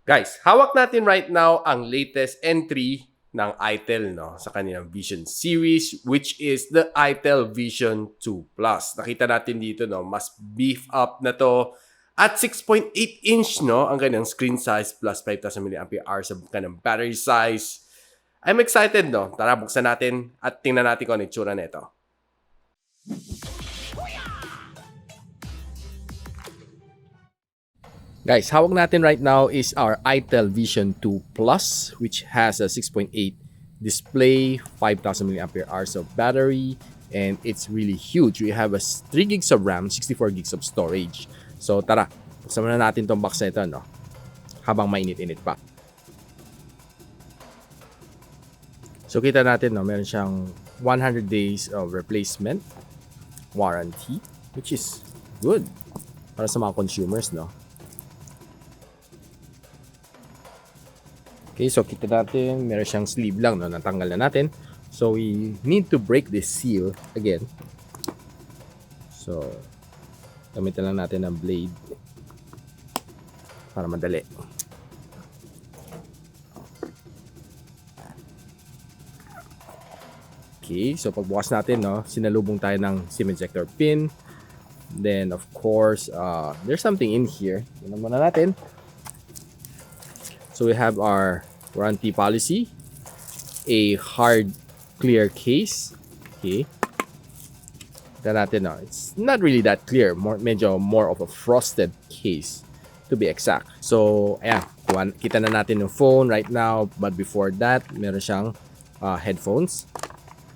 Guys, hawak natin right now ang latest entry ng ITEL sa kanilang Vision series, which is the ITEL Vision 2 Plus. Nakita natin dito mas beef up na to at 6.8 inch ang kanyang screen size plus 5,000 mAh ang kanyang battery size. I'm excited Tara buksan natin at tingnan natin kung ano itsura nito. Guys, hawak natin right now is our ITEL Vision 2 Plus, which has a 6.8 display, 5,000 mAh of battery, and it's really huge. We have a 3 gigs of RAM, 64 gigs of storage. So tara, buksan na natin tong box na ito habang mainit-init pa. So kita natin meron siyang 100 days of replacement warranty, which is good para sa mga consumers Okay, so kita natin, meron siyang sleeve lang, natanggal na natin. So, we need to break this seal again. So, gamitan lang natin ng blade para madali. Okay, so pagbukas natin, sinalubong tayo ng SIM ejector pin. Then, of course, there's something in here. Tingnan muna natin. So we have our warranty policy, a hard clear case. Okay. Tignan natin it's not really that clear, medyo more of a frosted case to be exact. So ayan, kita na natin yung phone right now, but before that, meron siyang headphones.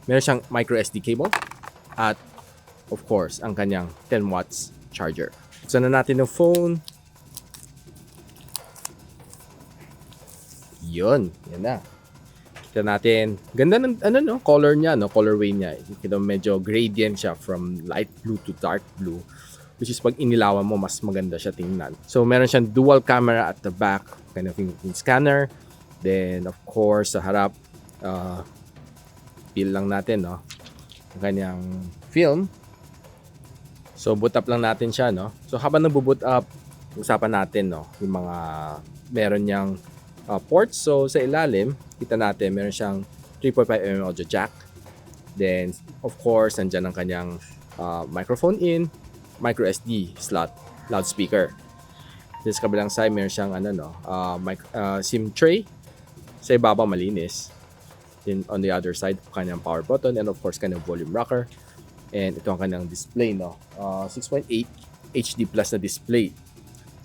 Meron siyang micro SD cable at of course, ang kanyang 10 watts charger. Buksan na natin yung phone. Yun, yan na. Kita natin, ganda ng color niya, colorway niya. Kita medyo gradient siya from light blue to dark blue, which is pag inilawan mo, mas maganda siya tingnan. So, meron siyang dual camera at the back, kind of fingerprint scanner. Then, of course, sa harap, peel lang natin, ang kanyang film. So, boot up lang natin siya, So, habang nagbo-boot up, usapan natin, yung mga meron niyang ports. So, sa ilalim, kita natin, meron siyang 3.5mm audio jack. Then, of course, nandyan ang kanyang microphone in, micro SD slot, loudspeaker. Then, sa kabilang side, meron siyang SIM tray. Sa ibaba, malinis. Then, on the other side, kanyang power button, and of course, kanyang volume rocker. And ito ang kanyang display, 6.8 HD plus na display.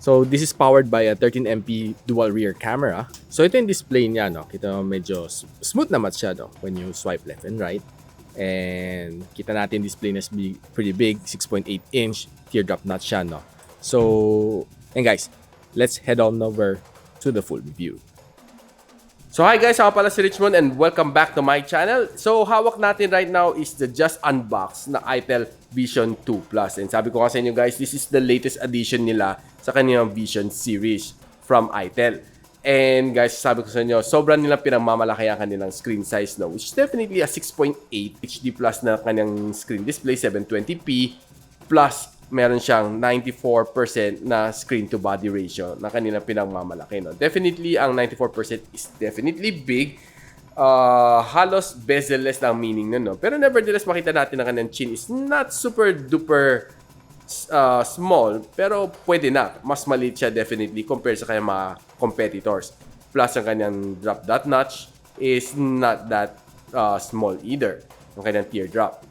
So, this is powered by a 13MP dual rear camera. So, ito yung display niya, Kita medyo smooth naman siya, when you swipe left and right. And kita natin display na pretty big, 6.8 inch, teardrop notch siya, So, and guys, let's head on over to the full review. So, hi guys, ako pala si Richmond and welcome back to my channel. So, hawak natin right now is the just unboxed na ITEL Vision 2 Plus. And sabi ko kasi inyo guys, this is the latest edition nila sa kanilang Vision series from ITEL. And guys, sabi ko sa inyo, sobrang nilang pinagmamalaki ang kanilang screen size which is definitely a 6.8 HD plus na kanyang screen display, 720p, plus meron siyang 94% na screen to body ratio na kanilang pinagmamalaki. Definitely, ang 94% is definitely big. Halos bezel-less lang meaning Pero nevertheless, makita natin na kanyang chin is not super duper small, pero pwede na. Mas maliit siya definitely compared sa kanyang mga competitors. Plus, ang kanyang drop dot notch is not that small either. Ang kanyang teardrop.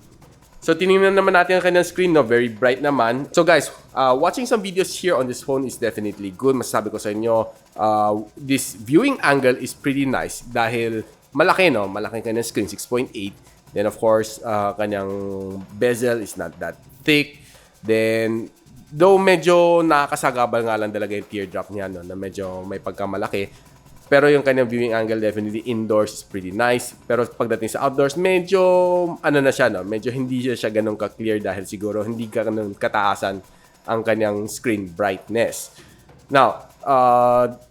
So, tinignan naman natin ang kanyang screen, very bright naman. So, guys, watching some videos here on this phone is definitely good. Masasabi ko sa inyo, this viewing angle is pretty nice dahil malaki, malaki kanyang screen, 6.8. Then, of course, kanyang bezel is not that thick. Then, though medyo nakakasagabal nga lang talaga yung teardrop niya, na medyo may pagkamalaki. Pero yung kanyang viewing angle definitely indoors is pretty nice. Pero pagdating sa outdoors, medyo na siya, medyo hindi siya ganun ka-clear dahil siguro hindi ganun kataasan ang kanyang screen brightness. Now,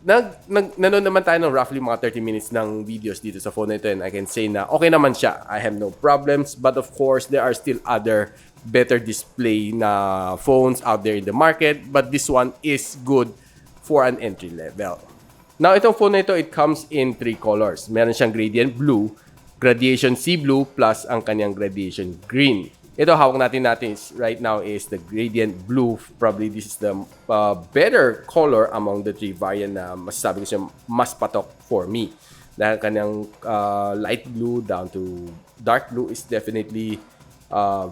nanood naman tayo ng roughly mga 30 minutes ng videos dito sa phone na ito and I can say na okay naman siya. I have no problems. But of course, there are still other better display na phones out there in the market. But this one is good for an entry level. Now, itong phone na ito, it comes in 3 colors. Meron siyang gradient blue, gradation sea blue, plus ang kanyang gradation green. Ito, hawak natin right now is the gradient blue. Probably this is the better color among the 3 variant na masasabi ko siya mas patok for me. Dahil kanyang light blue down to dark blue is definitely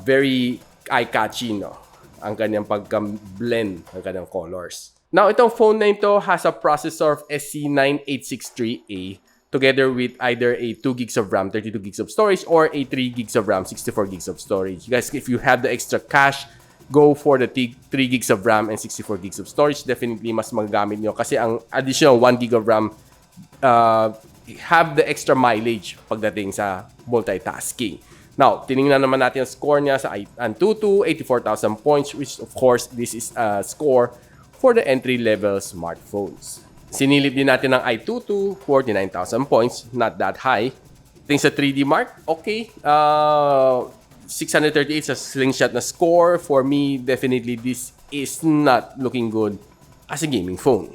very eye-catching, no? Ang kanyang pagka-blend ng kanyang colors. Now, itong phone na ito has a processor of SC9863A together with either a 2 gigs of RAM, 32 gigs of storage, or a 3 gigs of RAM, 64 gigs of storage. Guys, if you have the extra cash, go for the 3 gigs of RAM and 64 gigs of storage. Definitely, mas magagamit nyo kasi ang additional 1 gig of RAM have the extra mileage pagdating sa multitasking. Now, tinignan naman natin ang score niya sa Antutu, 84,000 points, which of course, this is a score for the entry-level smartphones. Sinilip din natin ng iTutu, 49,000 points, not that high. Tingin sa 3D Mark, okay. 638 sa slingshot na score. For me, definitely this is not looking good as a gaming phone.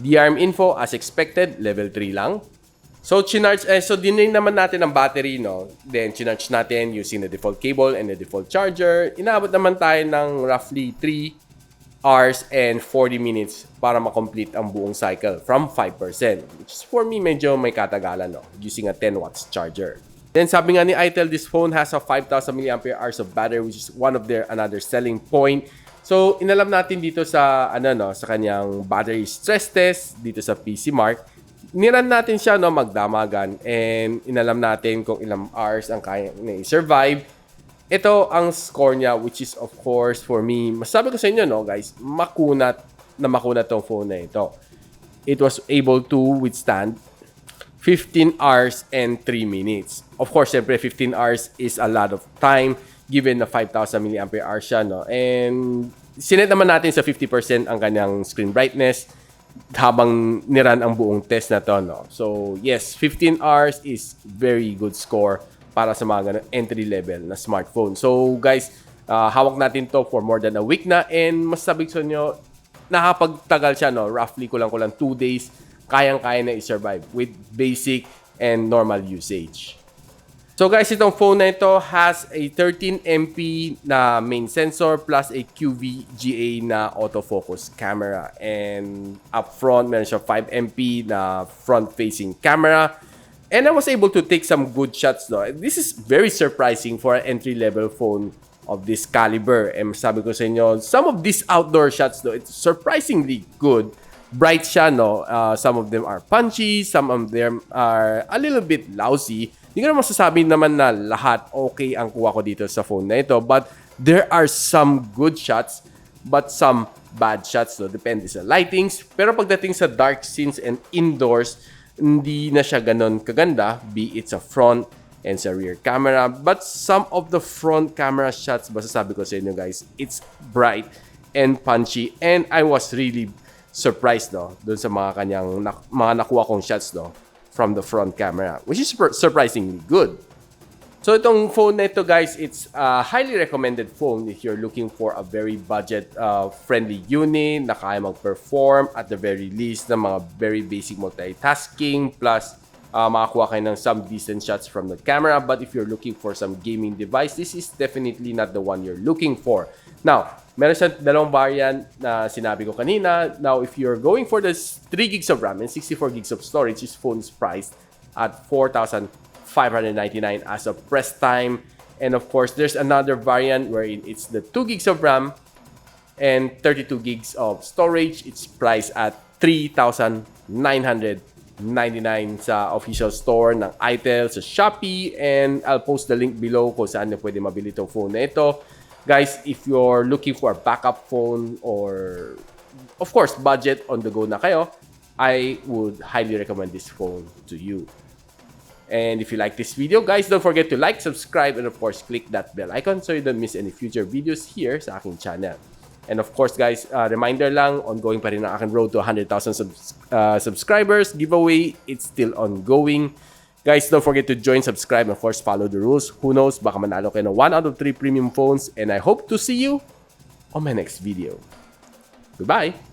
DRM info, as expected, level 3 lang. So, dinin naman natin ang battery, no? Then, chinarge natin using the default cable and the default charger. Inaabot naman tayo ng roughly 3 hours and 40 minutes para makomplete ang buong cycle from 5%. Which is for me, medyo may katagalan, no? Using a 10 watts charger. Then, sabi nga ni Itel, this phone has a 5,000 mAh of battery, which is one of their another selling point. So, inalam natin dito sa, sa kanyang battery stress test, dito sa PC Mark. Niran natin siya, no, magdamagan, and inalam natin kung ilang hours ang kaya na i-survive. Ito ang score niya, which is of course for me, masabi ko sa inyo, no guys, makunat tong phone na ito. It was able to withstand 15 hours and 3 minutes. Of course, siyempre 15 hours is a lot of time given na 5,000 mAh siya, no? And sinet naman natin sa 50% ang kanyang screen brightness habang niran ang buong test na to, no? So, yes, 15 hours is very good score para sa mga entry-level na smartphone. So, guys, hawak natin to for more than a week na, and masasabi ko sa inyo, nakapagtagal siya, no? Roughly kulang-kulang 2 days, kayang-kaya na i-survive with basic and normal usage. So guys, itong phone na ito has a 13MP na main sensor plus a QVGA na autofocus camera. And up front, meron siya 5MP na front-facing camera. And I was able to take some good shots, no? This is very surprising for an entry-level phone of this caliber. And sabi ko sa inyo, some of these outdoor shots, no, it's surprisingly good. Bright siya, no? Some of them are punchy, some of them are a little bit lousy. Hindi ko na masasabi naman na lahat okay ang kuha ko dito sa phone na ito. But there are some good shots, but some bad shots. No? Depende sa lightings. Pero pagdating sa dark scenes and indoors, hindi na siya ganon kaganda. Be it sa front and sa rear camera. But some of the front camera shots, basta sabi ko sa inyo guys, it's bright and punchy. And I was really surprised, no? Doon sa mga kanyang mga nakuha kong shots, no? From the front camera, which is surprisingly good. So itong phone na ito guys, it's a highly recommended phone if you're looking for a very budget friendly unit na kaya mag-perform at the very least ng mga very basic multitasking plus makakuha kayo ng some decent shots from the camera. But if you're looking for some gaming device, this is definitely not the one you're looking for. Now, meron siyang dalawang variant na sinabi ko kanina. Now, if you're going for the 3 gigs of RAM and 64 gigs of storage, this phone is priced at 4,599 as of press time. And of course, there's another variant wherein it's the 2 gigs of RAM and 32 gigs of storage. It's priced at 3,999 sa official store ng Itel sa Shopee. And I'll post the link below kung saan na pwede mabili itong phone na ito. Guys, if you're looking for a backup phone or, of course, budget on the go na kayo, I would highly recommend this phone to you. And if you like this video, guys, don't forget to like, subscribe, and of course, click that bell icon so you don't miss any future videos here sa aking channel. And of course, guys, reminder lang, ongoing pa rin ang aking road to 100,000 subscribers. Giveaway, it's still ongoing. Guys, don't forget to join, subscribe, and of course, follow the rules. Who knows, baka manalo kayo ng 1 out of 3 premium phones. And I hope to see you on my next video. Goodbye!